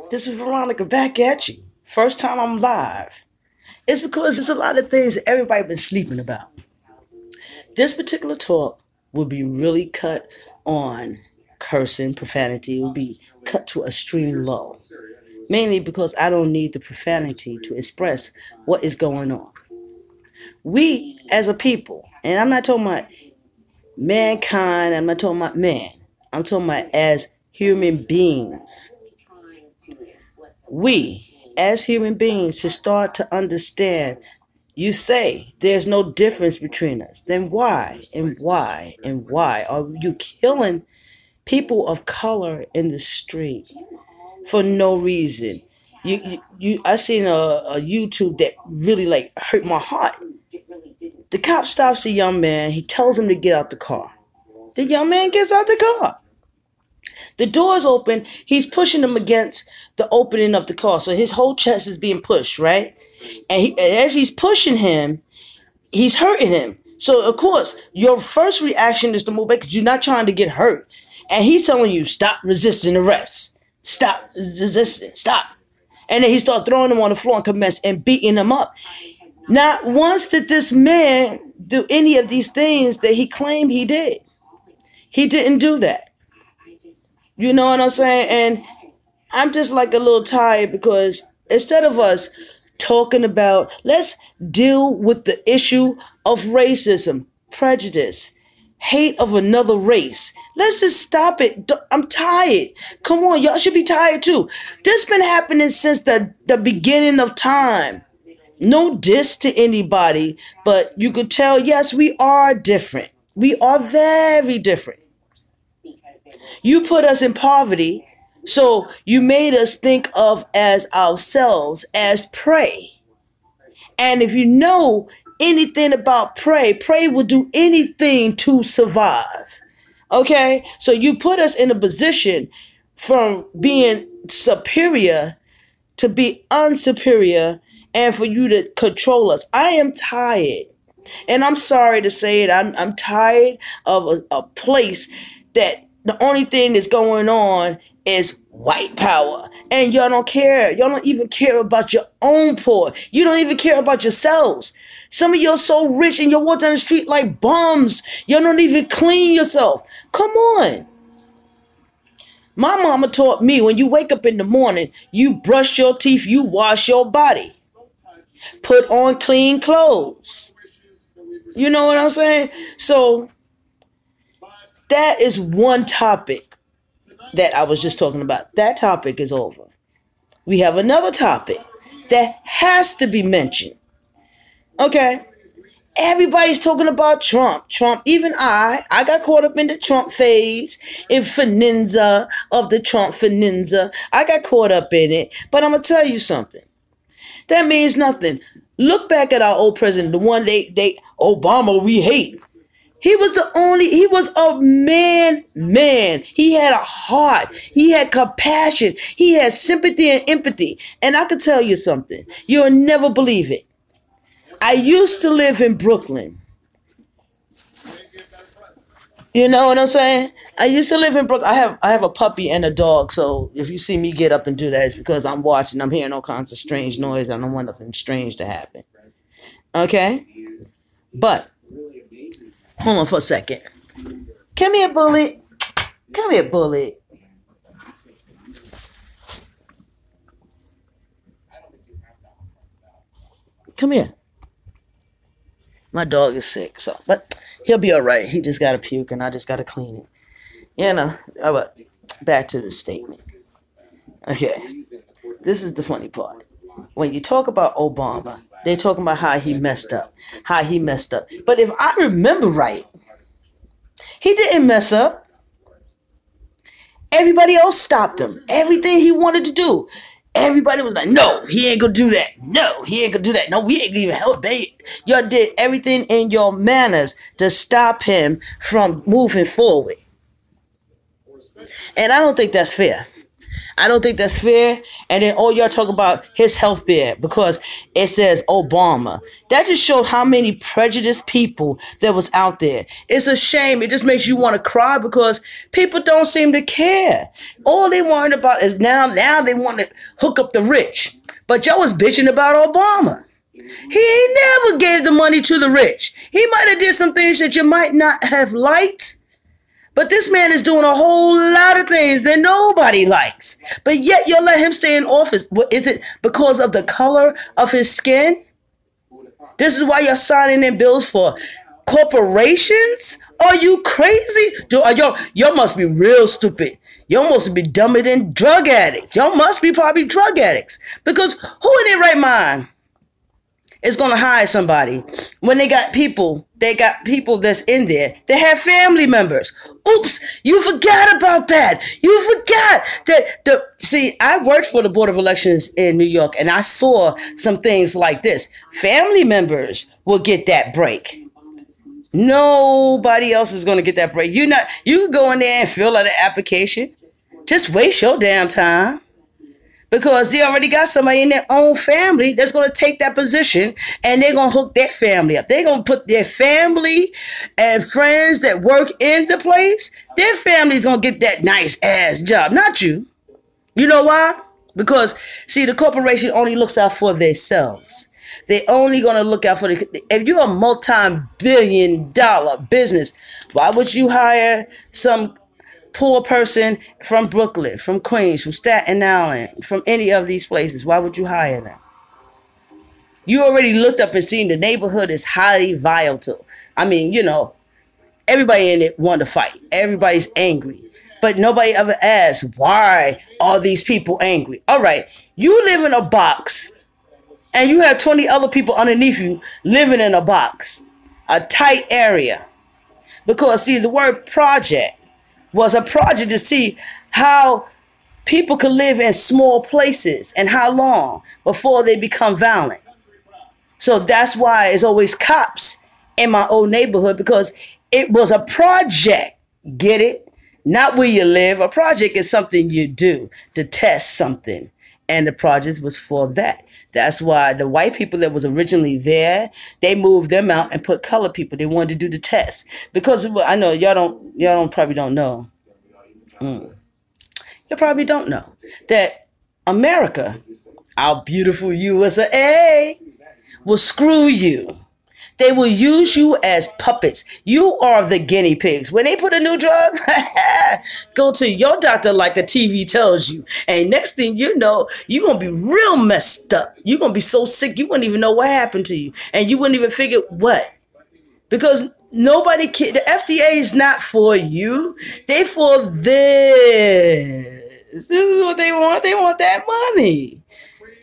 This is Veronica back at you. First time I'm live. It's because there's a lot of things that everybody been sleeping about. This particular talk will be really cut on cursing, profanity. It will be cut to a extreme low. Mainly because I don't need the profanity to express what is going on. We as a people, and I'm not talking about mankind, I'm not talking about man. I'm talking about as human beings. We, as human beings, should start to understand. You say there's no difference between us. Then why are you killing people of color in the street for no reason? I seen a YouTube that really like hurt my heart. The cop stops a young man. He tells him to get out the car. The young man gets out the car. The door's open. He's pushing him against the opening of the car. So his whole chest is being pushed, right? And as he's pushing him, he's hurting him. So, of course, your first reaction is to move back because you're not trying to get hurt. And he's telling you, stop resisting arrest. Stop resisting. Stop. And then he starts throwing him on the floor and commence and beating him up. Not once did this man do any of these things that he claimed he did. He didn't do that. You know what I'm saying? And I'm just like a little tired because instead of us talking about, let's deal with the issue of racism, prejudice, hate of another race. Let's just stop it. I'm tired. Come on, y'all should be tired too. This been happening since the beginning of time. No diss to anybody, but you could tell, yes, we are different. We are very different. You put us in poverty, so you made us think of as ourselves as prey. And if you know anything about prey, prey will do anything to survive. Okay? So you put us in a position from being superior to be unsuperior and for you to control us. I am tired. And I'm sorry to say it. I'm tired of a place that the only thing that's going on is white power. And y'all don't care. Y'all don't even care about your own poor. You don't even care about yourselves. Some of y'all so rich and you walk down the street like bums. Y'all don't even clean yourself. Come on. My mama taught me when you wake up in the morning, you brush your teeth, you wash your body. Put on clean clothes. You know what I'm saying? So that is one topic that I was just talking about. That topic is over. We have another topic that has to be mentioned. Okay. Everybody's talking about Trump. Trump, even I got caught up in the Trump phase, in Fininza of the Trump Fininza. I got caught up in it. But I'm going to tell you something. That means nothing. Look back at our old president, the one Obama we hate. He was a man. He had a heart. He had compassion. He had sympathy and empathy. And I can tell you something. You'll never believe it. I used to live in Brooklyn. You know what I'm saying? I used to live in Brooklyn. I have a puppy and a dog. So if you see me get up and do that, it's because I'm watching. I'm hearing all kinds of strange noise. I don't want nothing strange to happen. Okay? But hold on for a second. Come here, Bullet. Come here, Bullet. Come here. My dog is sick, but he'll be all right. He just got to puke, and I just got to clean it. You know, but back to the statement. Okay, this is the funny part. When you talk about Obama, they're talking about how he messed up. But if I remember right, he didn't mess up. Everybody else stopped him. Everything he wanted to do. Everybody was like, no, he ain't gonna do that. No, he ain't gonna do that. No, we ain't even help. Y'all did everything in your manners to stop him from moving forward. And I don't think that's fair. I don't think that's fair. And then all y'all talk about his health care because it says Obama. That just showed how many prejudiced people there was out there. It's a shame. It just makes you want to cry because people don't seem to care. All they worried about is now they want to hook up the rich. But y'all was bitching about Obama. He never gave the money to the rich. He might have did some things that you might not have liked. But this man is doing a whole lot of things that nobody likes. But yet you'll let him stay in office. Is it because of the color of his skin? This is why you're signing in bills for corporations? Are you crazy? Y'all must be real stupid. Y'all must be dumber than drug addicts. Y'all must be probably drug addicts. Because who in their right mind is going to hire somebody when they got people that's in there. They have family members. Oops, you forgot about that. You forgot that see, I worked for the Board of Elections in New York and I saw some things like this. Family members will get that break. Nobody else is going to get that break. You can go in there and fill out an application. Just waste your damn time. Because they already got somebody in their own family that's going to take that position and they're going to hook that family up. They're going to put their family and friends that work in the place, their family's going to get that nice ass job, not you. You know why? Because, see, the corporation only looks out for themselves. They're only going to look out for if you're a multi-billion-dollar business, why would you hire some poor person from Brooklyn, from Queens, from Staten Island, from any of these places? Why would you hire them? You already looked up and seen the neighborhood is highly volatile. I mean, everybody in it want to fight. Everybody's angry. But nobody ever asks, why are these people angry? All right, you live in a box and you have 20 other people underneath you living in a box, a tight area. Because, see, the word project was a project to see how people can live in small places and how long before they become violent. So that's why it's always cops in my old neighborhood, because it was a project. Get it? Not where you live. A project is something you do to test something. And the project was for that. That's why the white people that was originally there, they moved them out and put colored people. They wanted to do the test. Because I know y'all probably don't know. You probably don't know that America, our beautiful USA, will screw you. They will use you as puppets. You are the guinea pigs. When they put a new drug, go to your doctor like the TV tells you. And next thing you know, you're going to be real messed up. You're going to be so sick, you wouldn't even know what happened to you. And you wouldn't even figure what. Because the FDA is not for you. They for this. This is what they want. They want that money.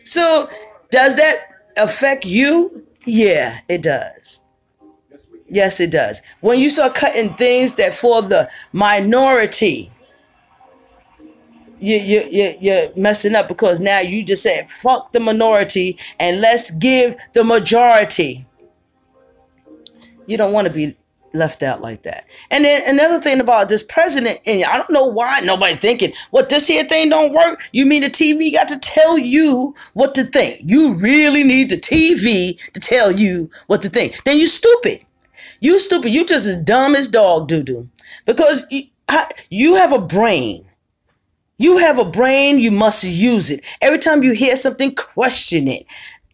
So does that affect you? Yeah, it does. Yes, it does. When you start cutting things that for the minority, you're messing up, because now you just said, fuck the minority and let's give the majority. You don't want to be left out like that. And then another thing about this president, and I don't know why nobody thinking, what, this here thing don't work? You mean the TV got to tell you what to think? You really need the TV to tell you what to think. Then you stupid. You stupid. You just as dumb as dog doo-doo. Because you have a brain. You have a brain. You must use it. Every time you hear something, question it.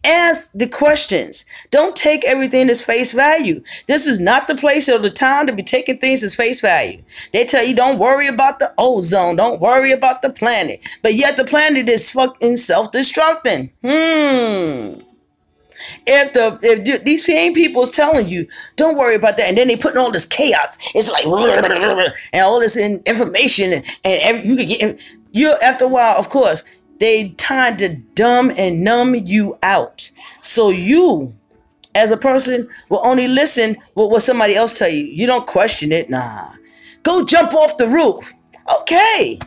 Ask the questions. Don't take everything as face value. This is not the place or the time to be taking things as face value. They tell you don't worry about the ozone. Don't worry about the planet. But yet the planet is fucking self-destructing. If these same people is telling you don't worry about that, and then they putting all this chaos, it's like and all this information, and you could get after a while, of course. They trying to dumb and numb you out. So you, as a person, will only listen with what somebody else tell you. You don't question it. Nah. Go jump off the roof. Okay.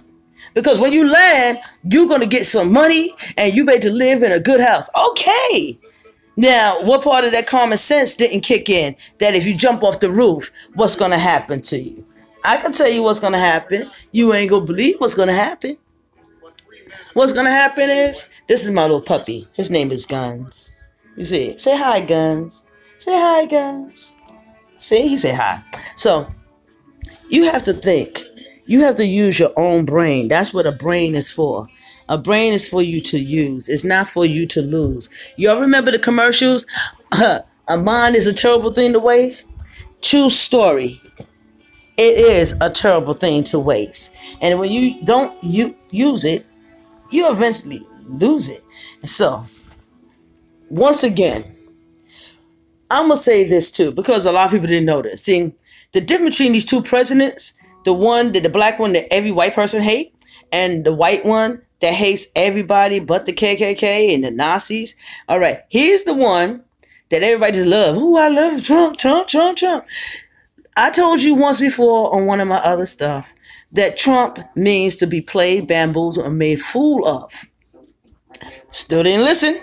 Because when you land, you're going to get some money and you better live in a good house. Okay. Now, what part of that common sense didn't kick in? That if you jump off the roof, what's going to happen to you? I can tell you what's going to happen. You ain't going to believe what's going to happen. What's gonna happen is, this is my little puppy. His name is Guns. You see it? Say hi, Guns. Say hi, Guns. See, he say hi. So you have to think. You have to use your own brain. That's what a brain is for. A brain is for you to use. It's not for you to lose. Y'all remember the commercials? A mind is a terrible thing to waste. True story. It is a terrible thing to waste. And when you don't use it, you eventually lose it. And so, once again, I'm going to say this too, because a lot of people didn't know this. See, the difference between these two presidents, the black one that every white person hate, and the white one that hates everybody but the KKK and the Nazis. All right, here's the one that everybody just love. Ooh, I love Trump, Trump, Trump, Trump. I told you once before on one of my other stuff that Trump means to be played, bamboozled, and made fool of. Still didn't listen.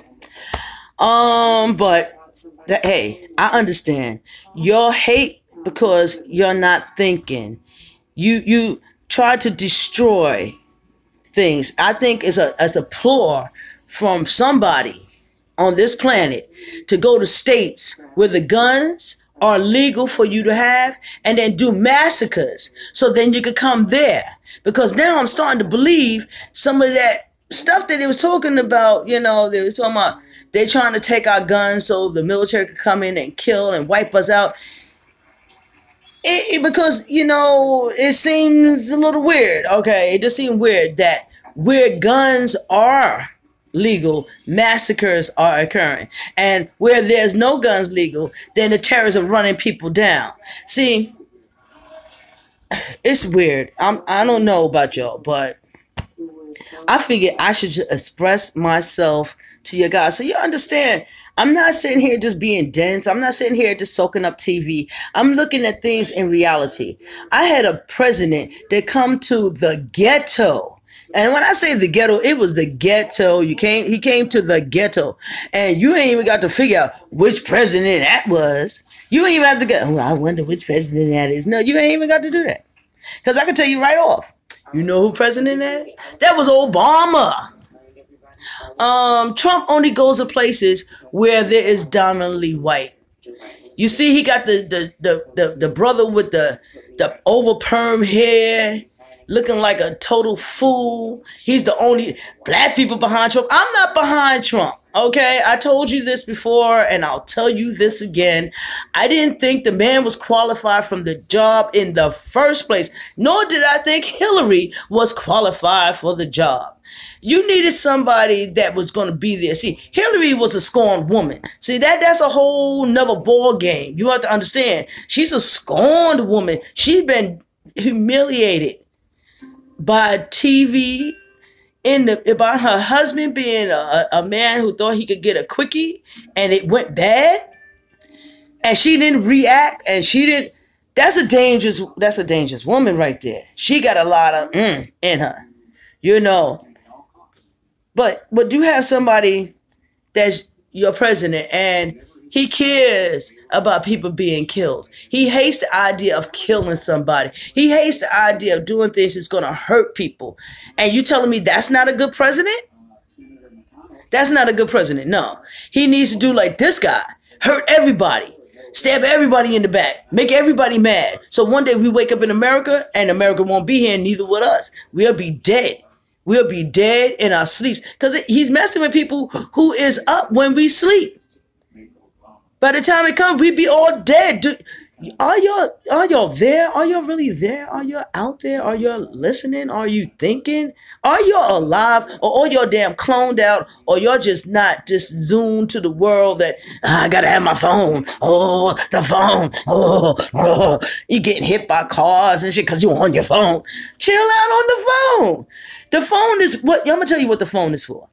Hey, I understand. Y'all hate because you're not thinking. You try to destroy things. I think it's a ploy from somebody on this planet to go to states where the guns are legal for you to have and then do massacres so then you could come there. Because now I'm starting to believe some of that stuff that they was talking about, they was talking about they're trying to take our guns so the military could come in and kill and wipe us out. Because, it seems a little weird. Okay, it just seems weird that where guns are legal, massacres are occurring. And where there's no guns legal, then the terrorists are running people down. See, it's weird. I don't know about y'all, but I figured I should just express myself to you guys so you understand. I'm not sitting here just being dense. I'm not sitting here just soaking up TV. I'm looking at things in reality. I had a president that come to the ghetto. And when I say the ghetto, it was the ghetto. He came to the ghetto. And you ain't even got to figure out which president that was. You ain't even have to go, oh, I wonder which president that is. No, you ain't even got to do that. Because I can tell you right off. You know who president that is? That was Obama. Trump only goes to places where there is dominantly white. You see, he got the brother with the over perm hair, looking like a total fool. He's the only black people behind Trump. I'm not behind Trump. Okay, I told you this before, and I'll tell you this again. I didn't think the man was qualified from the job in the first place, nor did I think Hillary was qualified for the job. You needed somebody that was going to be there. See, Hillary was a scorned woman. See, that's a whole nother ball game. You have to understand. She's a scorned woman. She's been humiliated by TV, about her husband being a man who thought he could get a quickie and it went bad, and she didn't react, and she didn't. That's a dangerous woman right there. She got a lot of in her, But you have somebody that's your president and he cares about people being killed. He hates the idea of killing somebody. He hates the idea of doing things that's going to hurt people. And you telling me that's not a good president? That's not a good president. No. He needs to do like this guy. Hurt everybody. Stab everybody in the back. Make everybody mad. So one day we wake up in America and America won't be here and neither will us. We'll be dead. We'll be dead in our sleeps. Because he's messing with people who is up when we sleep. By the time it comes, we'd be all dead. Are y'all there? Are y'all really there? Are y'all out there? Are y'all listening? Are you thinking? Are y'all alive? Or are y'all damn cloned out? Or y'all just not just zoomed to the world that, I gotta have my phone. Oh, the phone. Oh. You getting hit by cars and shit because you're on your phone. Chill out on the phone. The phone is what, I'm gonna tell you what the phone is for.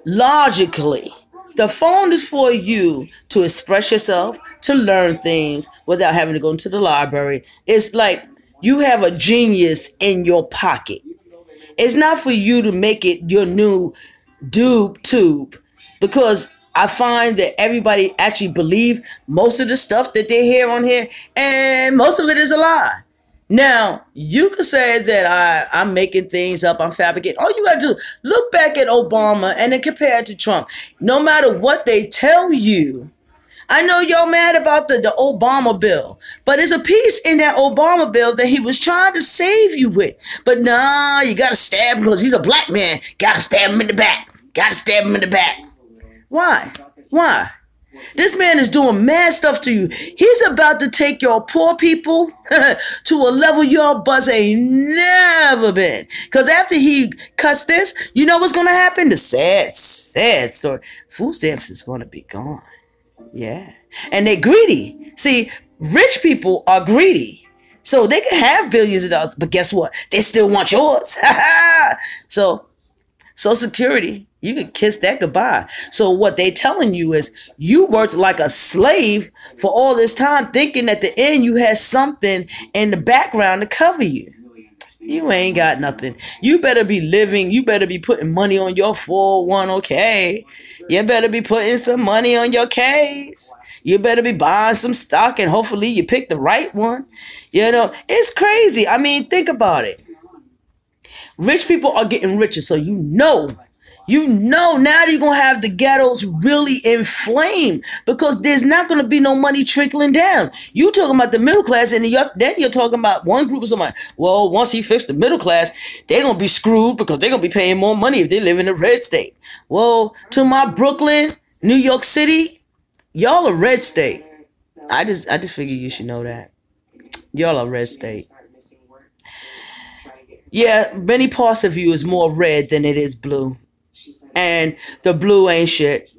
Logically. The phone is for you to express yourself, to learn things without having to go into the library. It's like you have a genius in your pocket. It's not for you to make it your new tube, because I find that everybody actually believe most of the stuff that they hear on here, and most of it is a lie. Now, you could say that I'm making things up, I'm fabricating. All you got to do, look back at Obama and then compare it to Trump. No matter what they tell you, I know y'all mad about the Obama bill, but there's a piece in that Obama bill that he was trying to save you with. But nah, you got to stab him because he's a black man. Got to stab him in the back. Got to stab him in the back. Why? Why? This man is doing mad stuff to you. He's about to take your poor people to a level your buzz ain't never been. Because after he cuts this, you know what's going to happen? The sad story. Food stamps is going to be gone. Yeah. And they're greedy. See, rich people are greedy. So they can have billions of dollars, but guess what? They still want yours. So, Social Security, you can kiss that goodbye. So what they telling you is you worked like a slave for all this time, thinking at the end you had something in the background to cover you. You ain't got nothing. You better be living. You better be putting money on your 401k. You better be putting some money on your case. You better be buying some stock and hopefully you pick the right one. You know, it's crazy. I mean, think about it. Rich people are getting richer, so you know now that you're going to have the ghettos really inflamed because there's not going to be no money trickling down. You talking about the middle class, and then you're talking about one group of somebody. Well, once he fixed the middle class, they're going to be screwed because they're going to be paying more money if they live in a red state. Well, to my Brooklyn, New York City, y'all a red state. I just figure you should know that. Y'all a red state. Yeah, many parts of you is more red than it is blue. And the blue ain't shit.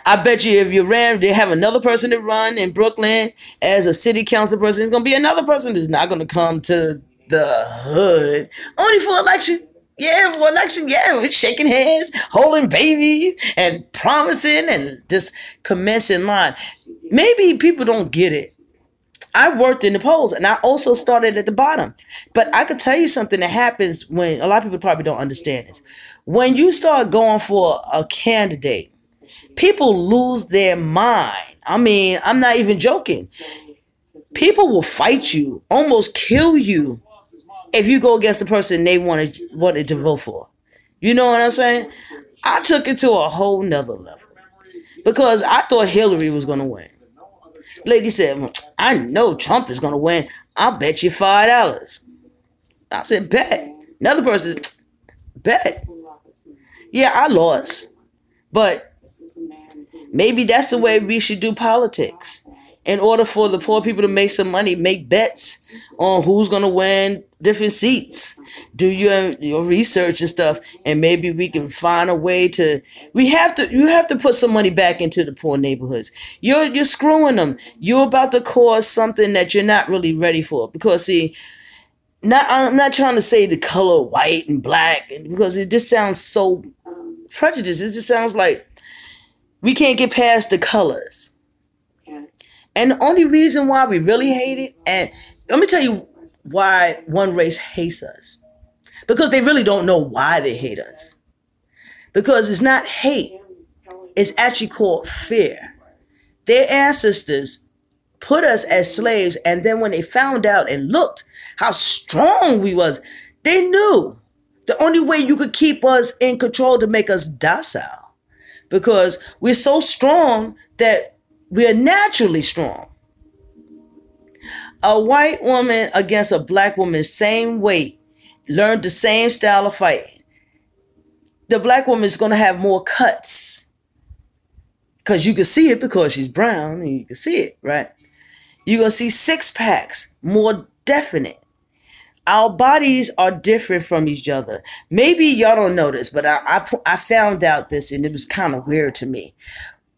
I bet you if you ran, they have another person to run in Brooklyn as a city council person. There's going to be another person that's not going to come to the hood. Only for election. Yeah, for election. Yeah, we're shaking hands, holding babies, and promising and just commencing line. Maybe people don't get it. I worked in the polls and I also started at the bottom. But I could tell you something that happens when a lot of people probably don't understand this. When you start going for a candidate, people lose their mind. I mean, I'm not even joking. People will fight you, almost kill you if you go against the person they wanted to vote for. You know what I'm saying? I took it to a whole nother level because I thought Hillary was going to win. Lady said, I know Trump is going to win. I'll bet you $5. I said, bet. Another person, bet. Yeah, I lost. But maybe that's the way we should do politics. In order for the poor people to make some money, make bets on who's going to win different seats. Do your research and stuff, and maybe we can find a way to. You have to put some money back into the poor neighborhoods. You're screwing them. You're about to cause something that you're not really ready for. Because see, I'm not trying to say the color white and black, because it just sounds so prejudiced. It just sounds like we can't get past the colors. And the only reason why we really hate it, and let me tell you why one race hates us. Because they really don't know why they hate us. Because it's not hate. It's actually called fear. Their ancestors put us as slaves, and then when they found out and looked how strong we was, they knew the only way you could keep us in control to make us docile. Because we're so strong that we are naturally strong. A white woman against a black woman, same weight, learned the same style of fighting. The black woman is going to have more cuts. Because you can see it because she's brown and you can see it, right? You're going to see six packs, more definite. Our bodies are different from each other. Maybe y'all don't know this, but I found out this and it was kind of weird to me.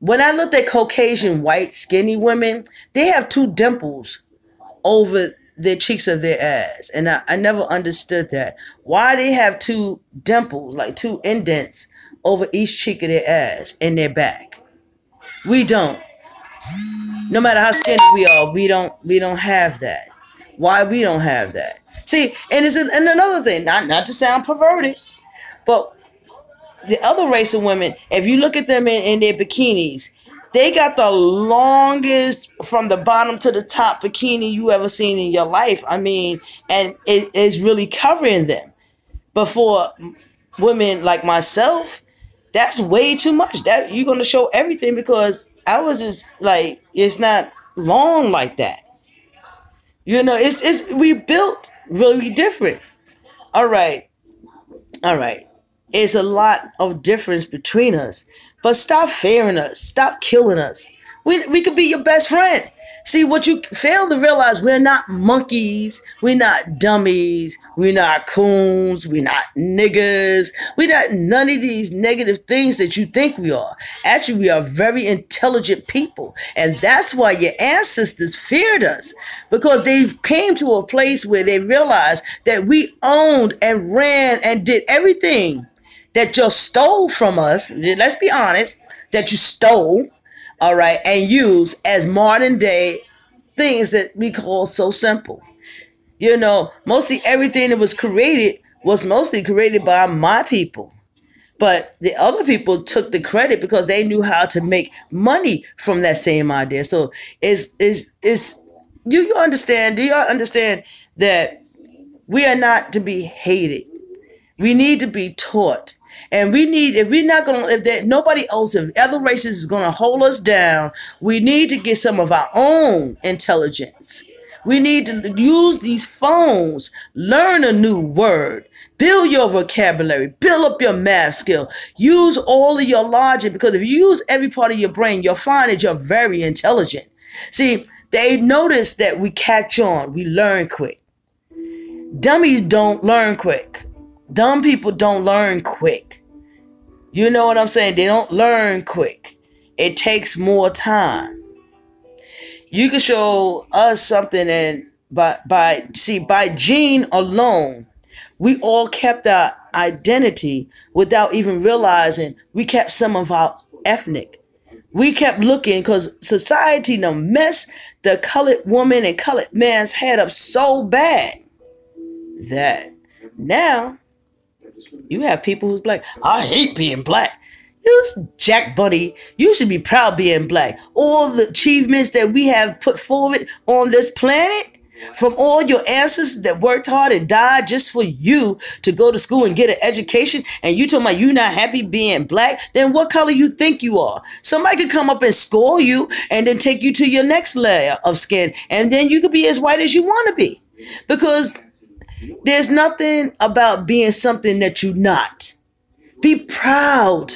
When I looked at Caucasian, white, skinny women, they have two dimples over the cheeks of their ass. And I never understood that. Why they have two dimples, like two indents over each cheek of their ass and their back. We don't. No matter how skinny we are, we don't have that. Why we don't have that? See, and it's and another thing, not to sound perverted, but the other race of women, if you look at them in their bikinis, They got the longest from the bottom to the top bikini you ever seen in your life. I mean, and it is really covering them. But for women like myself, that's way too much. That you're gonna show everything because I was just like, it's not long like that. You know, it's we built really different. All right, all right. It's a lot of difference between us. But stop fearing us. Stop killing us. We could be your best friend. See, what you fail to realize, we're not monkeys. We're not dummies. We're not coons. We're not niggas. We're not none of these negative things that you think we are. Actually, we are very intelligent people. And that's why your ancestors feared us. Because they came to a place where they realized that we owned and ran and did everything that just stole from us. Let's be honest, that you stole, all right, and use as modern day things that we call so simple. You know, mostly everything that was mostly created by my people. But the other people took the credit because they knew how to make money from that same idea. So is you understand? Do you understand that we are not to be hated? We need to be taught. And we need, if we're not going to, if there, nobody else, if other races is going to hold us down, we need to get some of our own intelligence. We need to use these phones, learn a new word, build your vocabulary, build up your math skill, use all of your logic, because if you use every part of your brain, you'll find that you're very intelligent. See, they notice that we catch on, we learn quick. Dummies don't learn quick. Dumb people don't learn quick. You know what I'm saying? They don't learn quick. It takes more time. You can show us something, and by gene alone, we all kept our identity without even realizing we kept some of our ethnic. We kept looking because society done messed the colored woman and colored man's head up so bad that now you have people who's black. I hate being black. You Jack Buddy, you should be proud being black. All the achievements that we have put forward on this planet, from all your ancestors that worked hard and died just for you to go to school and get an education, and you talking about you not happy being black, then what color you think you are? Somebody could come up and score you and then take you to your next layer of skin, and then you could be as white as you want to be. Because there's nothing about being something that you're not. Be proud.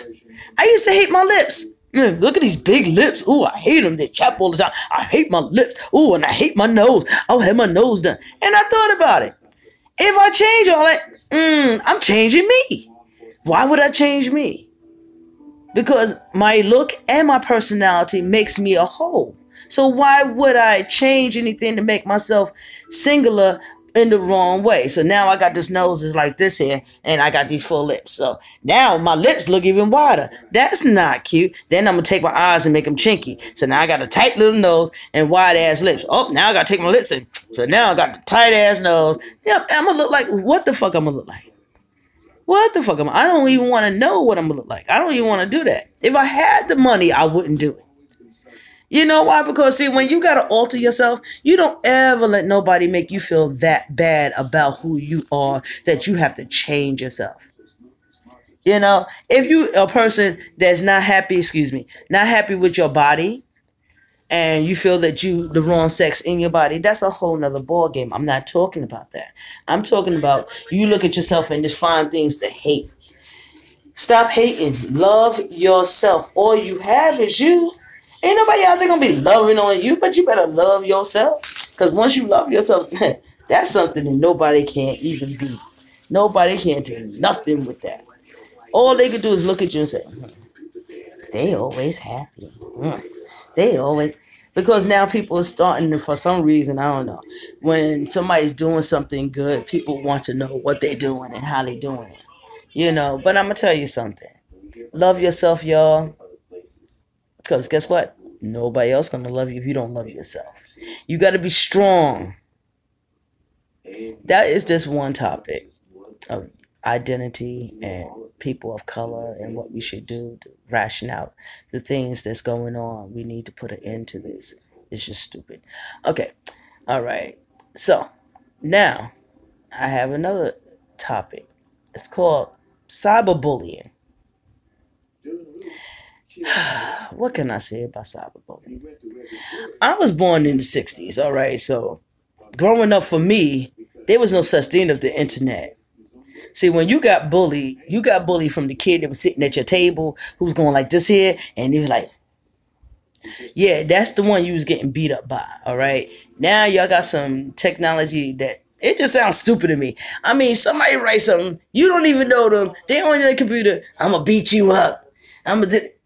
I used to hate my lips. Look at these big lips. Ooh, I hate them. They chap all the time. I hate my lips. Ooh, and I hate my nose. I'll have my nose done. And I thought about it. If I change all that, I'm changing me. Why would I change me? Because my look and my personality makes me a whole. So why would I change anything to make myself singular in the wrong way? So now I got this nose is like this here, and I got these full lips. So now my lips look even wider. That's not cute. Then I'm gonna take my eyes and make them chinky. So now I got a tight little nose and wide ass lips. Oh, now I gotta take my lips in. So now I got the tight ass nose. Yeah, I'm gonna look like, what the fuck I'm gonna look like? What the fuck am I don't even want to know what I'm gonna look like. I don't even want to do that. If I had the money, I wouldn't do it. You know why? Because see, when you gotta alter yourself, you don't ever let nobody make you feel that bad about who you are that you have to change yourself. You know, if you a person that's not happy, not happy with your body, and you feel that you the wrong sex in your body, that's a whole nother ball game. I'm not talking about that. I'm talking about you look at yourself and just find things to hate. Stop hating. Love yourself. All you have is you. Ain't nobody out there gonna be loving on you, but you better love yourself. Because once you love yourself, that's something that nobody can't even be. Nobody can't do nothing with that. All they can do is look at you and say, they always happy. They always, because now people are starting to, for some reason, I don't know, when somebody's doing something good, people want to know what they're doing and how they're doing it. You know, but I'm gonna tell you something. Love yourself, y'all. Because guess what? Nobody else gonna love you if you don't love yourself. You got to be strong. That is just one topic of identity and people of color and what we should do to ration out the things that's going on. We need to put an end to this. It's just stupid. Okay. All right. So now I have another topic. It's called cyberbullying. What can I say about cyberbullying? I was born in the 60s, all right? So growing up for me, there was no such thing as the internet. See, when you got bullied from the kid that was sitting at your table who was going like this here, and he was like, yeah, that's the one you was getting beat up by, all right? Now y'all got some technology that it just sounds stupid to me. I mean, somebody write something, you don't even know them, they on the computer, I'm gonna beat you up.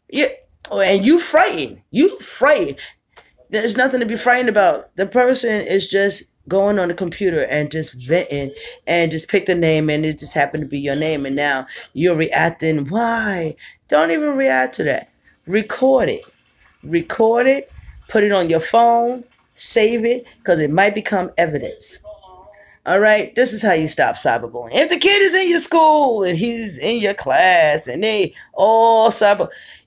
Yeah, and you frightened. You frightened. There's nothing to be frightened about. The person is just going on the computer and just venting and just pick the name and it just happened to be your name and now you're reacting. Why? Don't even react to that. Record it. Record it. Put it on your phone. Save it because it might become evidence. All right, this is how you stop cyberbullying. If the kid is in your school and he's in your class and they all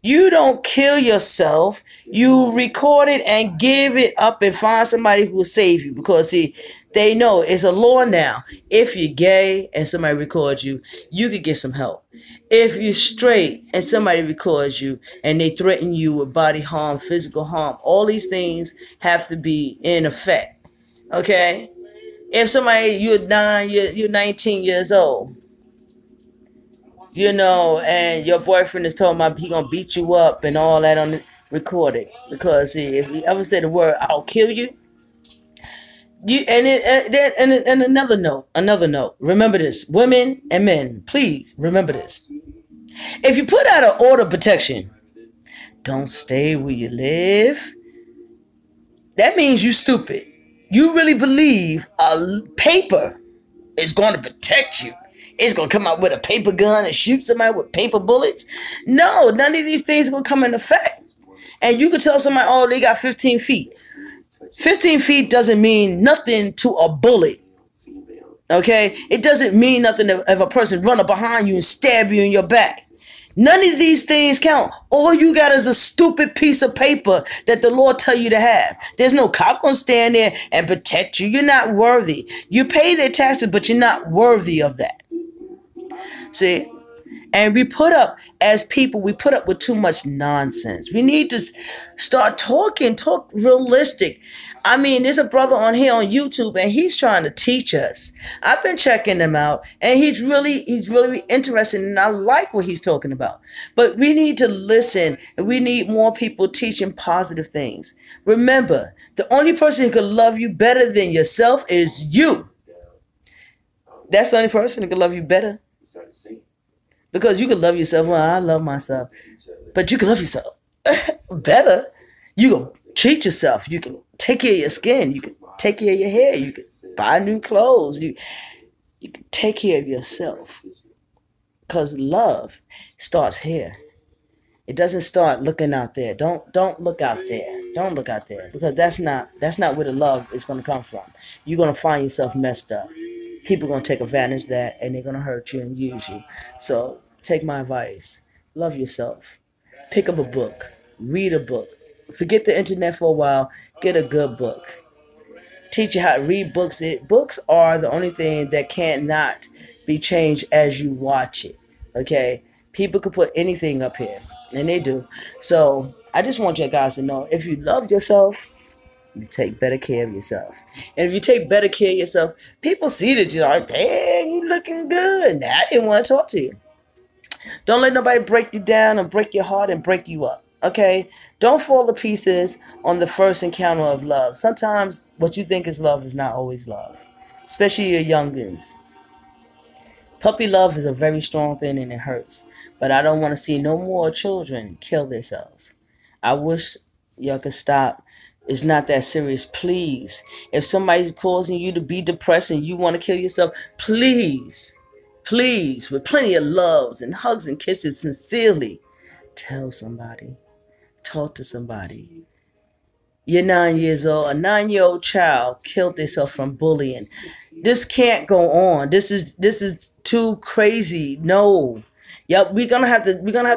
you don't kill yourself. You record it and give it up and find somebody who will save you because, see, they know it's a law now. If you're gay and somebody records you, you could get some help. If you're straight and somebody records you and they threaten you with body harm, physical harm, all these things have to be in effect, okay? If somebody, you're 19 years old, and your boyfriend is talking about he gonna beat you up and all that on the recording, because see, if you ever say the word "I'll kill you," and another note. Remember this, women and men, please remember this. If you put out an order of protection, don't stay where you live. That means you stupid. You really believe a paper is going to protect you? It's going to come out with a paper gun and shoot somebody with paper bullets? No, none of these things are going to come into effect. And you could tell somebody, oh, they got 15 feet. 15 feet doesn't mean nothing to a bullet. Okay? It doesn't mean nothing if a person run up behind you and stab you in your back. None of these things count. All you got is a stupid piece of paper that the Lord tell you to have. There's no cop gonna stand there and protect you. You're not worthy. You pay their taxes, but you're not worthy of that. See? And we put up with too much nonsense. We need to start talk realistic. I mean, there's a brother on here on YouTube and he's trying to teach us. I've been checking him out and he's really interested and I like what he's talking about. But we need to listen and we need more people teaching positive things. Remember, the only person who can love you better than yourself is you. That's the only person who can love you better. Because you can love yourself. Well, I love myself. But you can love yourself better. You can treat yourself. You can take care of your skin. You can take care of your hair. You can buy new clothes. You can take care of yourself. Because love starts here. It doesn't start looking out there. Don't look out there. Don't look out there. Because that's not where the love is going to come from. You're going to find yourself messed up. People are going to take advantage of that and they're going to hurt you and use you. So take my advice. Love yourself. Pick up a book. Read a book. Forget the internet for a while. Get a good book. Teach you how to read books. Books are the only thing that cannot be changed as you watch it. Okay? People could put anything up here. And they do. So I just want you guys to know, if you love yourself, you take better care of yourself. And if you take better care of yourself, people see that you're like, damn, you looking good. Now they want to talk to you. Don't let nobody break you down and break your heart and break you up. Okay? Don't fall to pieces on the first encounter of love. Sometimes what you think is love is not always love. Especially your youngins. Puppy love is a very strong thing and it hurts. But I don't want to see no more children kill themselves. I wish y'all could stop. It's not that serious. Please. If somebody's causing you to be depressed and you want to kill yourself, please, with plenty of loves and hugs and kisses, sincerely, tell somebody. Talk to somebody. You're 9 years old. A 9-year-old child killed themselves from bullying. This can't go on. This is too crazy. No. Yep, we're gonna have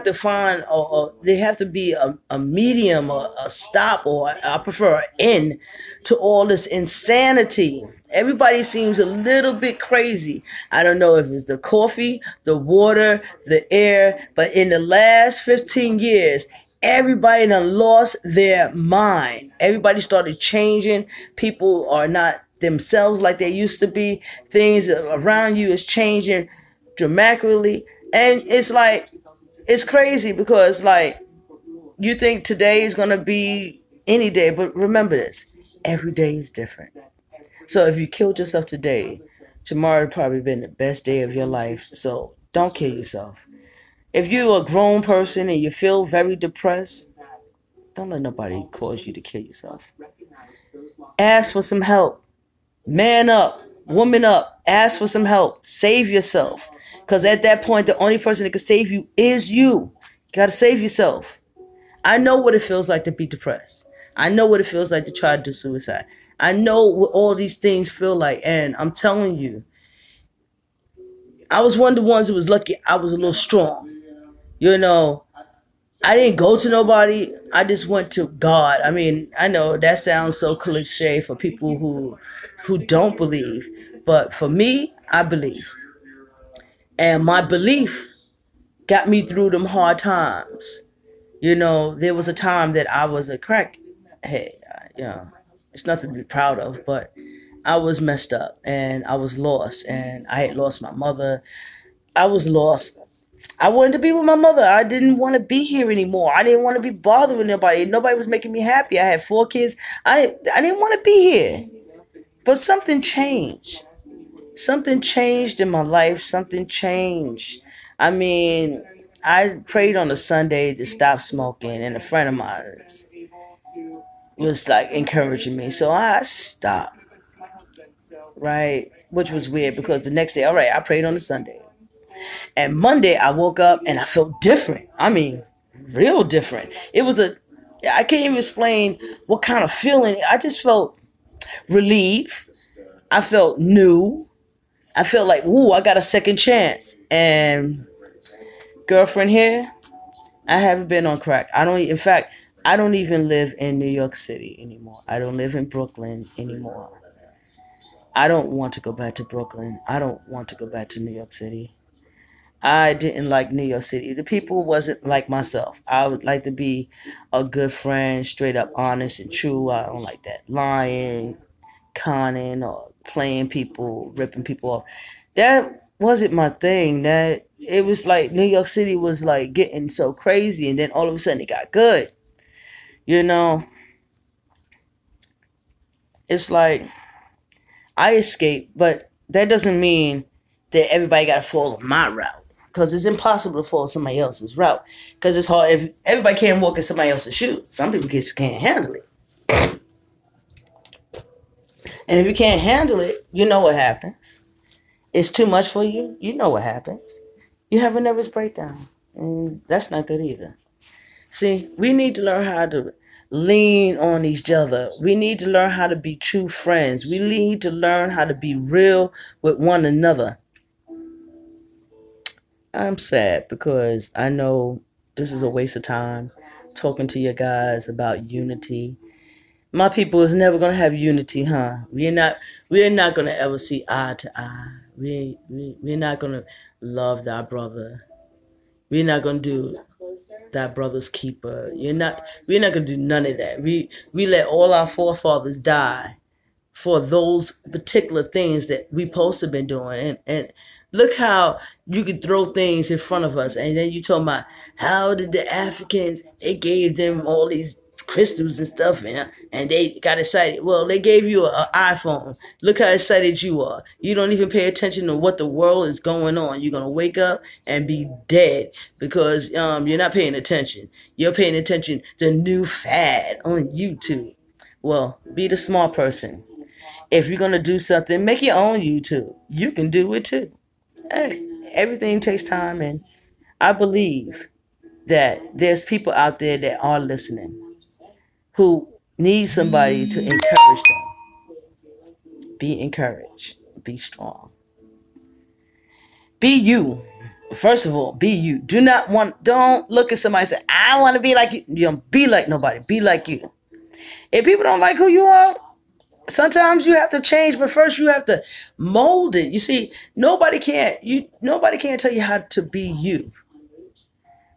to find, or there have to be a medium, or a stop, or I prefer an end to all this insanity. Everybody seems a little bit crazy. I don't know if it's the coffee, the water, the air, but in the last 15 years, everybody done lost their mind. Everybody started changing. People are not themselves like they used to be. Things around you is changing dramatically. And it's crazy because, like, you think today is going to be any day, but remember this, every day is different. So if you killed yourself today, tomorrow probably been the best day of your life. So don't kill yourself. If you're a grown person and you feel very depressed, don't let nobody cause you to kill yourself. Ask for some help. Man up, woman up, ask for some help. Save yourself. Because at that point, the only person that can save you is you. You got to save yourself. I know what it feels like to be depressed. I know what it feels like to try to do suicide. I know what all these things feel like. And I'm telling you, I was one of the ones that was lucky I was a little strong. You know, I didn't go to nobody. I just went to God. I mean, I know that sounds so cliche for people who don't believe. But for me, I believe. And my belief got me through them hard times. You know, there was a time that I was a crackhead. You know, it's nothing to be proud of, but I was messed up and I was lost, and I had lost my mother. I was lost. I wanted to be with my mother. I didn't want to be here anymore. I didn't want to be bothering nobody. Nobody was making me happy. I had 4 kids. I didn't want to be here. But something changed. Something changed in my life. Something changed. I mean, I prayed on a Sunday to stop smoking, and a friend of mine was like encouraging me. So I stopped, right? Which was weird because the next day, all right, I prayed on a Sunday. And Monday, I woke up and I felt different. I mean, real different. I can't even explain what kind of feeling. I just felt relieved. I felt new. I felt like, ooh, I got a second chance. And girlfriend here, I haven't been on crack. In fact, I don't even live in New York City anymore. I don't live in Brooklyn anymore. I don't want to go back to Brooklyn. I don't want to go back to New York City. I didn't like New York City. The people wasn't like myself. I would like to be a good friend, straight up honest and true. I don't like that lying, conning, or playing people, ripping people off. That wasn't my thing. That it was like New York City was like getting so crazy, and then all of a sudden it got good. You know, it's like I escaped, but that doesn't mean that everybody got to follow my route. Because it's impossible to follow somebody else's route. Because it's hard. If everybody can't walk in somebody else's shoes, some people just can't handle it. And if you can't handle it, you know what happens. It's too much for you. You know what happens. You have a nervous breakdown. And that's not good either. See, we need to learn how to lean on each other. We need to learn how to be true friends. We need to learn how to be real with one another. I'm sad because I know this is a waste of time talking to you guys about unity. My people is never gonna have unity, huh? We're not gonna ever see eye to eye. We're not gonna love thy brother. We're not gonna do thy brother's keeper. We're not gonna do none of that. We let all our forefathers die for those particular things that we supposed to been doing. And look how you could throw things in front of us, and then you talking about how did the Africans, they gave them all these crystals and stuff, and they got excited. Well, they gave you an iPhone. Look how excited you are. You don't even pay attention to what the world is going on. You're going to wake up and be dead because you're not paying attention. You're paying attention to new fad on YouTube. Well, be the smart person. If you're going to do something, make your own YouTube. You can do it too. Hey, everything takes time, and I believe that there's people out there that are listening who need somebody to encourage them. Be encouraged. Be strong. Be you. First of all, be you. Don't look at somebody and say, I want to be like you. You don't be like nobody. Be like you. If people don't like who you are, sometimes you have to change, but first you have to mold it. You see, nobody can't tell you how to be you,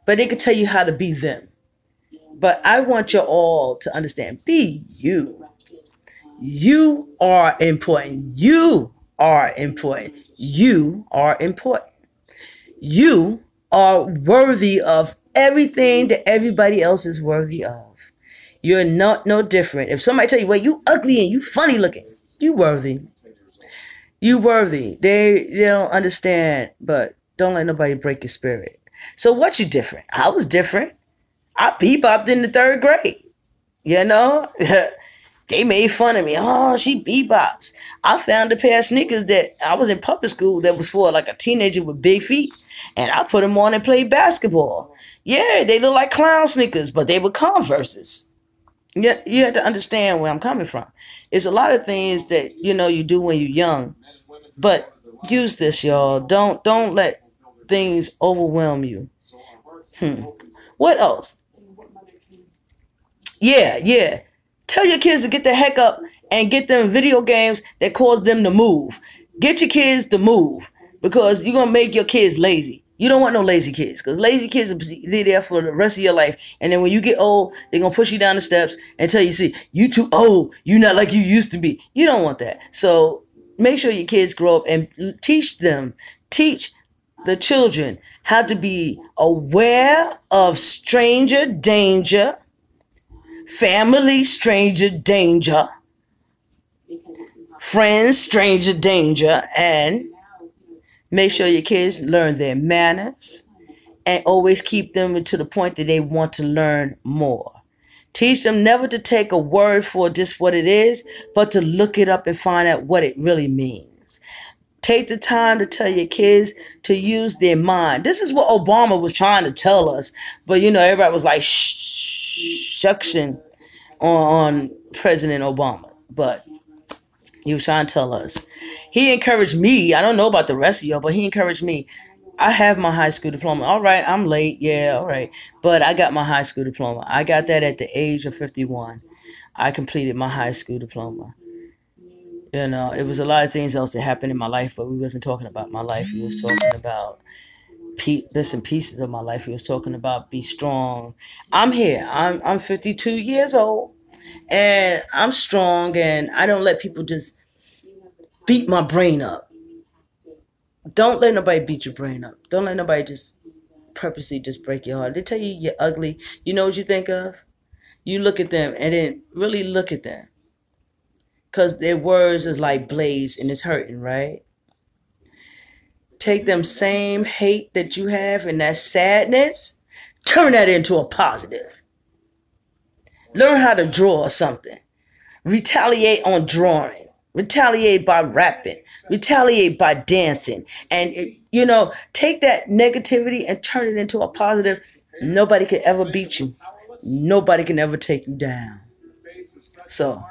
but they can tell you how to be them. But I want you all to understand, be you. You are important. You are important. You are important. You are worthy of everything that everybody else is worthy of. You're not no different. If somebody tell you, well, you ugly and you funny looking, you worthy. You worthy. They don't understand, but don't let nobody break your spirit. So what you different? I was different. I bebopped in the 3rd grade. You know? They made fun of me. Oh, she bebops. I found a pair of sneakers that I was in public school that was for like a teenager with big feet. And I put them on and played basketball. Yeah, they look like clown sneakers, but they were Converses. Yeah, you have to understand where I'm coming from. It's a lot of things that, you do when you're young. But use this, y'all. Don't let things overwhelm you. What else? Yeah. Tell your kids to get the heck up and get them video games that cause them to move. Get your kids to move because you're going to make your kids lazy. You don't want no lazy kids because lazy kids will be there for the rest of your life. And then when you get old, they're going to push you down the steps and tell you, see, you too old. You're not like you used to be. You don't want that. So make sure your kids grow up and teach the children how to be aware of stranger danger, family stranger danger, friends stranger danger, and make sure your kids learn their manners and always keep them to the point that they want to learn more. Teach them never to take a word for just what it is, but to look it up and find out what it really means. Take the time to tell your kids to use their mind. This is what Obama was trying to tell us. But, everybody was like, shucking on President Obama. But he was trying to tell us. He encouraged me. I don't know about the rest of y'all, but he encouraged me. I have my high school diploma. All right, I'm late. Yeah, all right. But I got my high school diploma. I got that at the age of 51. I completed my high school diploma. It was a lot of things else that happened in my life, but we wasn't talking about my life. We was talking about bits and pieces of my life. We was talking about be strong. I'm here. I'm 52 years old, and I'm strong, and I don't let people just beat my brain up. Don't let nobody beat your brain up. Don't let nobody just purposely just break your heart. They tell you you're ugly. You know what you think of? You look at them and then really look at them. Because their words is like blades and it's hurting, right? Take them same hate that you have and that sadness, turn that into a positive. Learn how to draw something. Retaliate on drawing. Retaliate by rapping. Retaliate by dancing. And, take that negativity and turn it into a positive. Nobody can ever beat you. Nobody can ever take you down. So,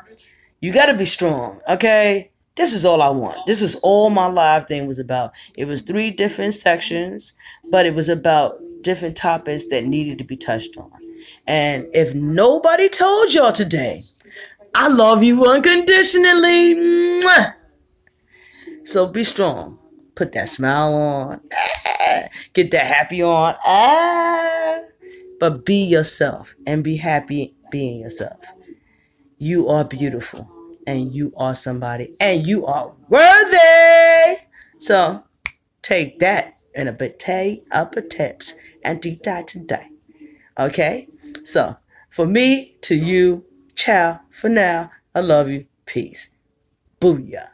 you got to be strong, okay? This is all I want. This was all my live thing was about. It was 3 different sections, but it was about different topics that needed to be touched on. And if nobody told y'all today, I love you unconditionally. Mwah! So be strong. Put that smile on. Get that happy on. But be yourself and be happy being yourself. You are beautiful and you are somebody and you are worthy. So take that and a bouquet of tips and do that today. Okay? So for me to you, ciao for now. I love you. Peace. Booyah.